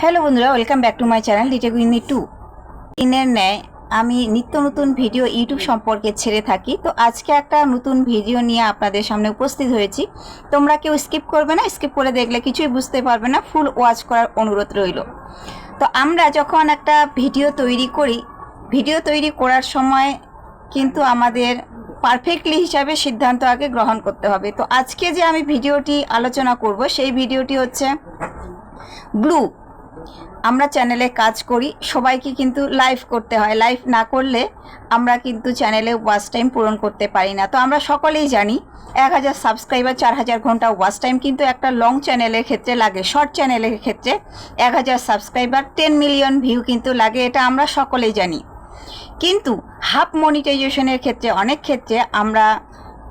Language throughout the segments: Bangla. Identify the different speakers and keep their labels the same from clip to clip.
Speaker 1: হ্যালো বন্ধুরা, welcome back to my channel ডিটে গুইনি 2। দিনের ন্যায় আমি নিত্য নতুন ভিডিও ইউটিউব সম্পর্কে ছেড়ে থাকি। তো আজকে একটা নতুন ভিডিও নিয়ে আপনাদের সামনে উপস্থিত হয়েছি। তোমরা কেউ স্কিপ করবে না, স্কিপ করে দেখলে কিছুই বুঝতে পারবে না, ফুল ওয়াচ করার অনুরোধ রইল। তো আমরা যখন একটা ভিডিও তৈরি করার সময় কিন্তু আমাদের পারফেক্টলি হিসাবে সিদ্ধান্ত আগে গ্রহণ করতে হবে। তো আজকে যে আমি ভিডিওটি আলোচনা করব সেই ভিডিওটি হচ্ছে ব্লু। আমরা চ্যানেলে কাজ করি, সবাইকে কিন্তু লাইভ করতে হয়। লাইভ না করলে আমরা কিন্তু চ্যানেলে ওয়াচ টাইম পূরণ করতে পারি না। তো আমরা সকলেই জানি 1000 সাবস্ক্রাইবার 4000 ঘন্টা ওয়াচ টাইম কিন্তু একটা লং চ্যানেলের ক্ষেত্রে লাগে। শর্ট চ্যানেলের ক্ষেত্রে 1000 সাবস্ক্রাইবার 10 মিলিয়ন ভিউ কিন্তু লাগে, এটা আমরা সকলেই জানি। কিন্তু হাফ মনিটাইজেশনের ক্ষেত্রে অনেক ক্ষেত্রে আমরা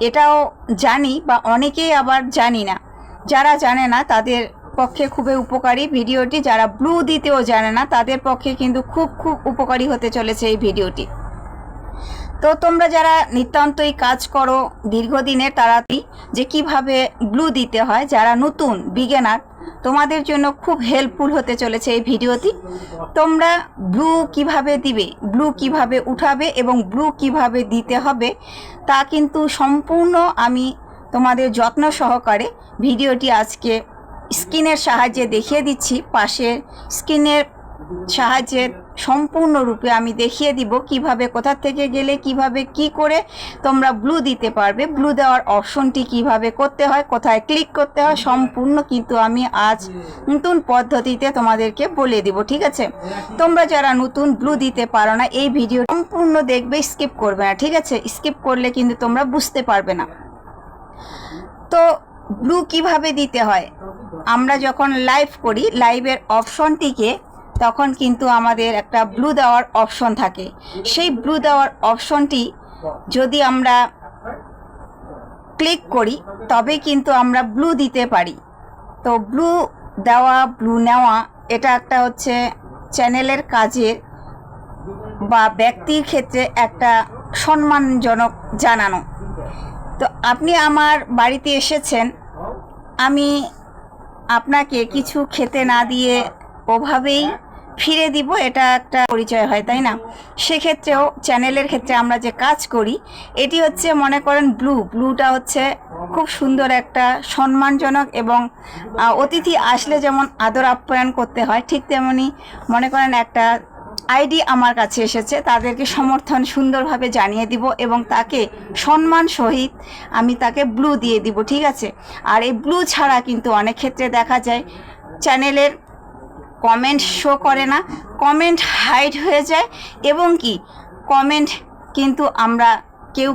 Speaker 1: এটাও জানি বা অনেকেই আবার জানি না। যারা জানে না তাদের পক্ষে খুবই উপকারী ভিডিওটি, যারা ব্লু দিতেও জানে না তাদের পক্ষে কিন্তু খুব উপকারী হতে চলেছে এই ভিডিওটি। তো তোমরা যারা নিতান্তই কাজ করো দীর্ঘদিনের, তারা যে কিভাবে ব্লু দিতে হয়, যারা নতুন বিগিনার তোমাদের জন্য খুব হেল্পফুল হতে চলেছে এই ভিডিওটি। তোমরা ব্লু কিভাবে দিবে, ব্লু কিভাবে উঠাবে এবং ব্লু কিভাবে দিতে হবে তা কিন্তু সম্পূর্ণ আমি তোমাদের যত্ন সহকারে ভিডিওটি আজকে স্ক্রিনের সাহায্যে দেখিয়ে দিচ্ছি। পাশে স্ক্রিনের সাহায্যে সম্পূর্ণরূপে আমি দেখিয়ে দিব কিভাবে, কোথা থেকে গেলে কিভাবে কি করে তোমরা ব্লু দিতে পারবে, ব্লু দেওয়ার অপশনটি কিভাবে করতে হয়, কোথায় ক্লিক করতে হয়, সম্পূর্ণ কিন্তু আমি আজ নতুন পদ্ধতিতে তোমাদেরকে বলে দিব। ঠিক আছে? তোমরা যারা নতুন ব্লু দিতে পারো না এই ভিডিও সম্পূর্ণ দেখবে, স্কিপ করবে না। ঠিক আছে? স্কিপ করলে কিন্তু তোমরা বুঝতে পারবে না। তো ব্লু কিভাবে দিতে হয়, আমরা যখন লাইভ করি লাইভের অপশনটিকে তখন কিন্তু আমাদের একটা ব্লু দেওয়ার অপশন থাকে। সেই ব্লু দেওয়ার অপশনটি যদি আমরা ক্লিক করি তবে কিন্তু আমরা ব্লু দিতে পারি। তো ব্লু দেওয়া ব্লু নেওয়া এটা একটা হচ্ছে চ্যানেলের কাজের বা ব্যক্তির ক্ষেত্রে একটা সম্মানজনক জানানো। তো আপনি আমার বাড়িতে এসেছেন, আমি আপনাকে কিছু খেতে না দিয়ে ওভাবেই ফিরে দিব, এটা একটা পরিচয় হয়, তাই না? সেক্ষেত্রেও চ্যানেলের ক্ষেত্রে আমরা যে কাজ করি এটি হচ্ছে, মনে করেন ব্লুটা হচ্ছে খুব সুন্দর একটা সম্মানজনক এবং অতিথি আসলে যেমন আদর আপ্যায়ন করতে হয় ঠিক তেমনি মনে করেন একটা আইডি আমার কাছে এসেছে, তাদেরকে সমর্থন সুন্দরভাবে জানিয়ে দিব এবং তাকে সম্মান সহিত আমি তাকে ব্লু দিয়ে দিব। ঠিক আছে? আর এই ব্লু ছাড়া কিন্তু অনেক ক্ষেত্রে দেখা যায় চ্যানেলের কমেন্ট শো করে না, কমেন্ট হাইড হয়ে যায় এবং কি কমেন্ট কিন্তু আমরা কেউ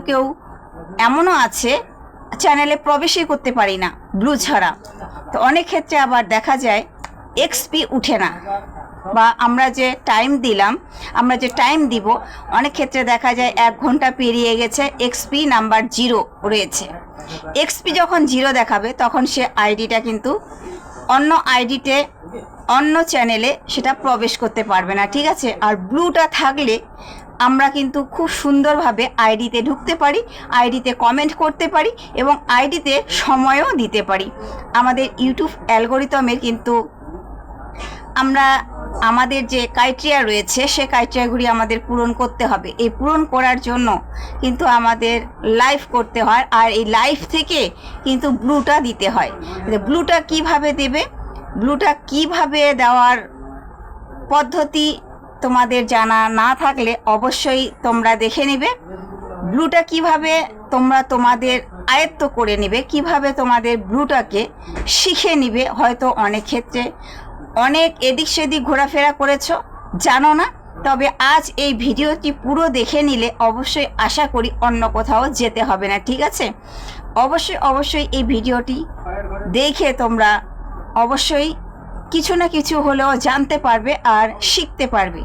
Speaker 1: এমনও আছে চ্যানেলে প্রবেশই করতে পারি না ব্লু ছাড়া। তো অনেক ক্ষেত্রে আবার দেখা যায় এক্সপি উঠে না, বা আমরা যে টাইম দিব অনেক ক্ষেত্রে দেখা যায় 1 ঘন্টা পেরিয়ে গেছে, এক্সপি নাম্বার 0 রয়েছে। এক্সপি যখন 0 দেখাবে তখন সে আইডিটা কিন্তু অন্য আইডিতে অন্য চ্যানেলে সেটা প্রবেশ করতে পারবে না। ঠিক আছে? আর ব্লুটা থাকলে আমরা কিন্তু খুব সুন্দরভাবে আইডিতে ঢুকতে পারি, আইডিতে কমেন্ট করতে পারি এবং আইডিতে সময়ও দিতে পারি। আমাদের ইউটিউব অ্যালগোরিদমের কিন্তু আমরা আমাদের যে ক্রাইটেরিয়া রয়েছে সে ক্রাইটেরিয়াগুলি আমাদের পূরণ করতে হবে। এই পূরণ করার জন্য কিন্তু আমাদের লাইভ করতে হয়, আর এই লাইভ থেকে কিন্তু ব্লুটা দিতে হয়। ব্লুটা কিভাবে দেবে, ব্লুটা কিভাবে দেওয়ার পদ্ধতি তোমাদের জানা না থাকলে অবশ্যই তোমরা দেখে নেবে। ব্লুটা কিভাবে তোমরা তোমাদের আয়ত্ত করে নেবে, কিভাবে তোমাদের ব্লুটাকে শিখে নিবে। হয়তো অনেক ক্ষেত্রে অনেক এদিক সেদিক ঘোরাফেরা করেছো, জানো না, তবে আজ এই ভিডিওটি পুরো দেখে নিলে অবশ্যই আশা করি অন্য কোথাও যেতে হবে না। ঠিক আছে? অবশ্যই এই ভিডিওটি দেখে তোমরা অবশ্যই কিছু না কিছু হলেও জানতে পারবে আর শিখতে পারবে।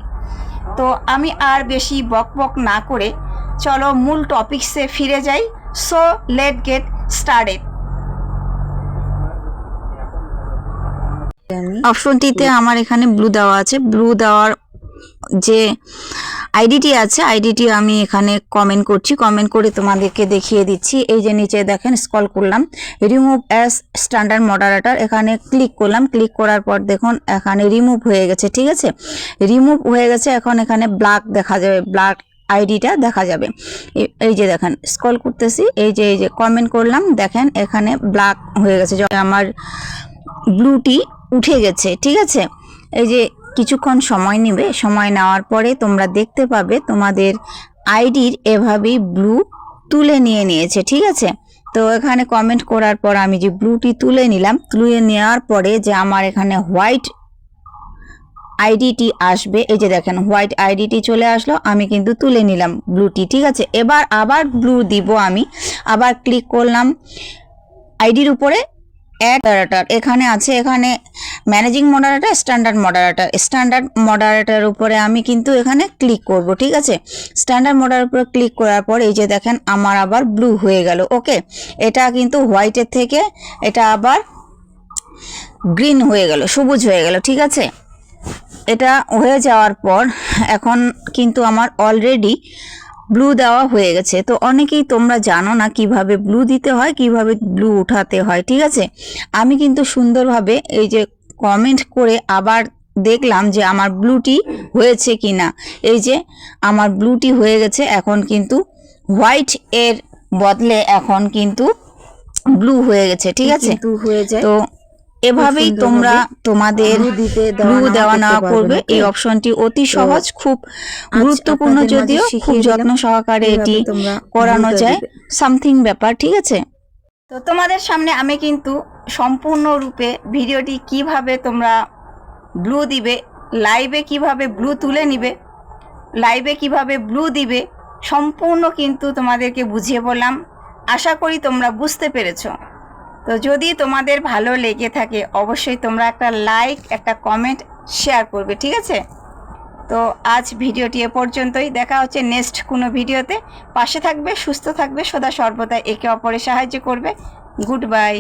Speaker 1: তো আমি আর বেশি বকবক না করে চলো মূল টপিকসে ফিরে যাই। So late get started. অপশনটিতে আমার এখানে ব্লু দেওয়া আছে, ব্লু দেওয়ার যে আইডিটি আছে, আইডিটি আমি এখানে কমেন্ট করছি, কমেন্ট করে তোমাদেরকে দেখিয়ে দিচ্ছি। এই যে নিচে দেখেন স্ক্রল করলাম, রিমুভ অ্যাজ স্ট্যান্ডার্ড মডারেটর, এখানে ক্লিক করলাম। ক্লিক করার পর দেখুন এখানে রিমুভ হয়ে গেছে, ঠিক আছে, রিমুভ হয়ে গেছে। এখন এখানে ব্ল্যাক দেখা যাবে, ব্ল্যাক আইডিটা দেখা যাবে। এই যে দেখেন স্ক্রল করতেছি, এই যে কমেন্ট করলাম, দেখেন এখানে ব্ল্যাক হয়ে গেছে, আমার ব্লুটি উঠে গেছে, ঠিক আছে। এই যে কিছুক্ষণ সময় নেবে, সময় নেওয়ার পরে তোমরা দেখতে পাবে তোমাদের আইডির এভাবেই ব্লু তুলে নিয়েছে, ঠিক আছে। তো এখানে কমেন্ট করার পর আমি যে ব্লুটি তুলে নিলাম, তুলে নেওয়ার পরে যে আমার এখানে হোয়াইট আইডিটি আসবে, এই যে দেখেন হোয়াইট আইডিটি চলে আসলো, আমি কিন্তু তুলে নিলাম ব্লুটি, ঠিক আছে। এবার আবার ব্লু দিব আমি, আবার ক্লিক করলাম আইডির উপরে, অ্যাড মডারেটর এখানে আছে, এখানে ম্যানেজিং মডারেটর, স্ট্যান্ডার্ড মডারেটর উপরে আমি কিন্তু এখানে ক্লিক করব, ঠিক আছে। স্ট্যান্ডার্ড মডারেটর উপরে ক্লিক করার পর এই যে দেখেন আমার আবার ব্লু হয়ে গেল, ওকে। এটা কিন্তু হোয়াইটের থেকে এটা আবার গ্রিন হয়ে গেল, সবুজ হয়ে গেল, ঠিক আছে। এটা হয়ে যাওয়ার পর এখন কিন্তু আমার অলরেডি ব্লু দেওয়া হয়ে গেছে। তো অনেকেই তোমরা জানো না কিভাবে ব্লু দিতে হয়, কিভাবে ব্লু উঠাতে হয়, ঠিক আছে। আমি কিন্তু সুন্দরভাবে এই যে কমেন্ট করে আবার দেখলাম যে আমার ব্লুটি হয়েছে কি না। এই যে আমার ব্লুটি হয়ে গেছে, এখন কিন্তু হোয়াইট এর বদলে এখন কিন্তু ব্লু হয়ে গেছে, ঠিক আছে।
Speaker 2: হয়ে যায়।
Speaker 1: তো এভাবেই তোমরা তোমাদের ব্লু দেওয়া নেওয়া করবে। এই অপশনটি অতি সহজ, খুব গুরুত্বপূর্ণ, যদিও খুব যত্ন সহকারে এটি করানো যায়, সামথিং ব্যাপার, ঠিক আছে। তো তোমাদের সামনে আমি কিন্তু সম্পূর্ণরূপে ভিডিওটি কিভাবে তোমরা ব্লু দিবে, লাইভে কিভাবে ব্লু তুলে নিবে, লাইভে কিভাবে ব্লু দিবে, সম্পূর্ণ কিন্তু তোমাদেরকে বুঝিয়ে বললাম। আশা করি তোমরা বুঝতে পেরেছো। তো যদি তোমাদের ভালো লেগে থাকে অবশ্যই তোমরা একটা লাইক, একটা কমেন্ট, শেয়ার করবে, ঠিক আছে। তো আজ ভিডিওটি এ পর্যন্তই, দেখা হচ্ছে নেক্সট কোনো ভিডিওতে। পাশে থাকবে, সুস্থ থাকবে, সদা সর্বদা একে অপরের সাহায্য করবে। Good bye.